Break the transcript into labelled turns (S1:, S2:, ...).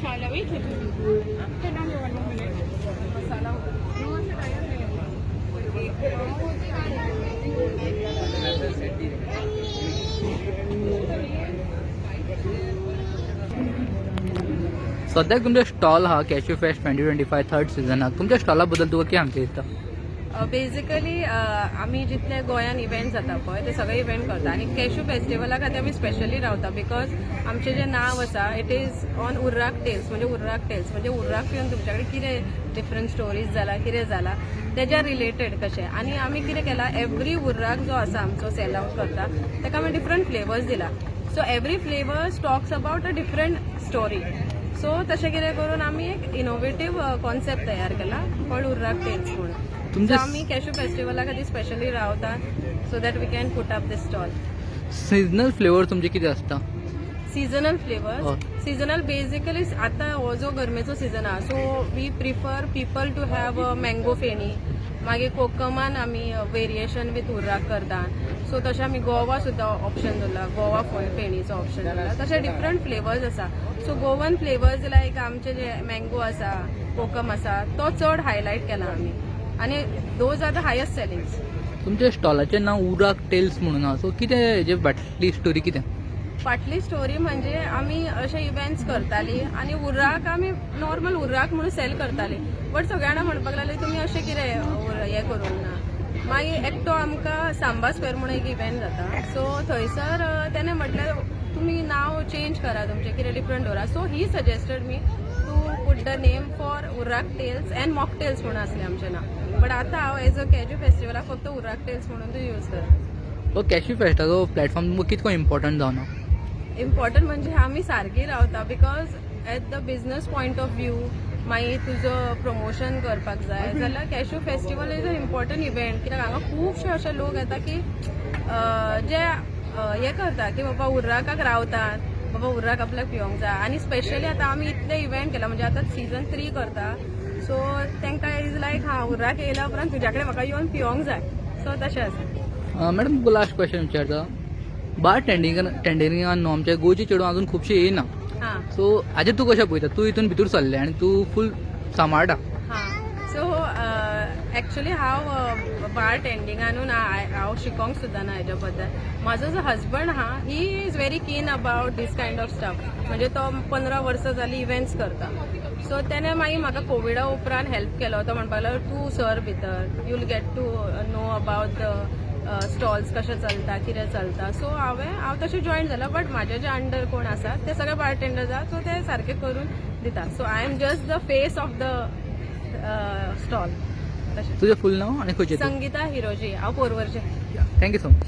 S1: Masala, wait. Sit down here 1 minute. Masala. No, I'm tired.
S2: सध्या तुमचा stall हा cashew fest 2025 third season हा तुमच्या स्टॉलाबद्दल तुका कितें सांगता दिसता?
S3: बेसिकली आमी जितले गोंयान इव्हेंट जाता पळय ते सगळे इव्हेंट करता आनी कॅश्यू फेस्टिवला खातीर आमी स्पेशली रावता बिकॉज आमचें जें नांव आसा it is on urrak tails म्हणजे उर्राक येवन तुमच्या कडेन कितें डिफरंट स्टोरीज जाला कितें जाला तेज्या रिलेटेड कशें आनी आमी कितें केलां एवरी उर्राक जो आसा आमचो सेल आउट करता ताका आमी डिफरंट फ्लेवर्स दिला so every flavours talks about a different story so तशें कितें करून आमी एक इनोवेटीव कॉन्सेप्ट तयार केला कॉल्ड उर्राक टेल्स म्हणून
S2: तुमचे
S3: आम्ही कॅश्यू फेस्टिवला खातीर स्पेशली रावता so that we can put up this stall
S2: seasonal flavour तुमचे कितें आसता?
S3: सीजनल फ्लेवर्स
S2: हय.
S3: सीजनल बेसिकली आतां हो जो गरमेचो सीजन आहा so we prefer people to have mango feni मागीर कोकमान आमी वेरिएशन विथ उर्राक करता सो तशें आमी गोवा सुद्दां ऑप्शन दवरला गोवा फेणीचो ऑप्शन दवरला तशें डिफरंट फ्लेवर्स आसा सो गोवन फ्लेवर्स लायक आमचे जे मँगो आसा कोकम आसा तो चड हायलायट केला आमी आणि those are the highest sellings.
S2: तुमच्या स्टॉलाचें नांव उर्राक टेल्स म्हणून आहा सो कितें हेजे फाटली स्टोरी कितें?
S3: फाटली स्टोरी म्हणजे आमी अशे इव्हेंट्स करताली आणि उर्राक आमी नॉर्मल उर्राक म्हणून सेल करताली बट सगळ्यांना म्हणपाक लागले तुमी अशें कितें हें करूंक ना मागीर एकटो आमकां सांबा स्क्वेअर म्हणून एक इव्हेंट जाता सो थंयसर तेणें म्हटल्यार तुमी नांव चेंज करा तुमचें कितें डिफरंट दवरा so he suggested me to put the name for urrak tails and mocktails म्हणून आसलें आमचें नांव बट आतां हांव एज अ कॅज्यू फेस्टिवलाक फक्त उर्राक टेल्स म्हणून तूं यूज कर.
S2: तो कॅश्यू फेस्टाचो प्लॅटफॉर्म तुमकां कितको इम्पॉर्टंट जावना?
S3: इम्पॉर्टंट म्हणजे आमी सारकी रावता because at the business point of view मागीर तुजो प्रमोशन करपाक जाय जाल्यार cashew festival is a important event कित्याक हांगा खुबशे अशे लोक येता की जे हें करता की बाबा उर्राकाक रावतात बाबा उर्राक आपल्याक पिवंक जाय आनी स्पेशली आतां आमी इतले इव्हेंट केला म्हणजे आतां सीझन 3 करता सो तांकां इज लायक हां उर्राक येयल्या उपरांत तुज्या कडेन म्हाका येवन पिवंक जाय सो तशें आसा.
S2: मॅडम तुका लास्ट क्वेश्चन विचारता बार टेंडरिंगान न्हू आमच्या गोंयची चेडूं अजून खुबशी येयना
S3: हां
S2: सो हाजेर तूं कशें पळयता? तूं हितून भितर सरलें आनी तूं फूल सांबाळटा.
S3: हां सो एक्चुली हांव बार टेंडिंगानून हांव शिकोंक सुद्दां ना हेज्या बद्दल म्हाजो जो हजबंड आहा ही इज व्हेरी कीन about these kind of stuff म्हणजे तो 15 वर्सां जाली इव्हेंट्स करता सो तेणें मागीर म्हाका कोविडा उपरांत हेल्प केलो तो म्हणपाक लागलो तूं सर भितर you'll get to know about the stalls कशें चलता कितें चलता सो हांव तशें जॉयन जाला बट म्हाजे जे अंडर कोण आसा ते सगळे बारटेंडर्स आहा सो ते सारके करून दिता so I am just the face of the stall.
S2: तुजें फूल नांव आनी खंयचें?
S3: संगीता हिरोजी हांव पोरवरचें.
S2: Thank you so much.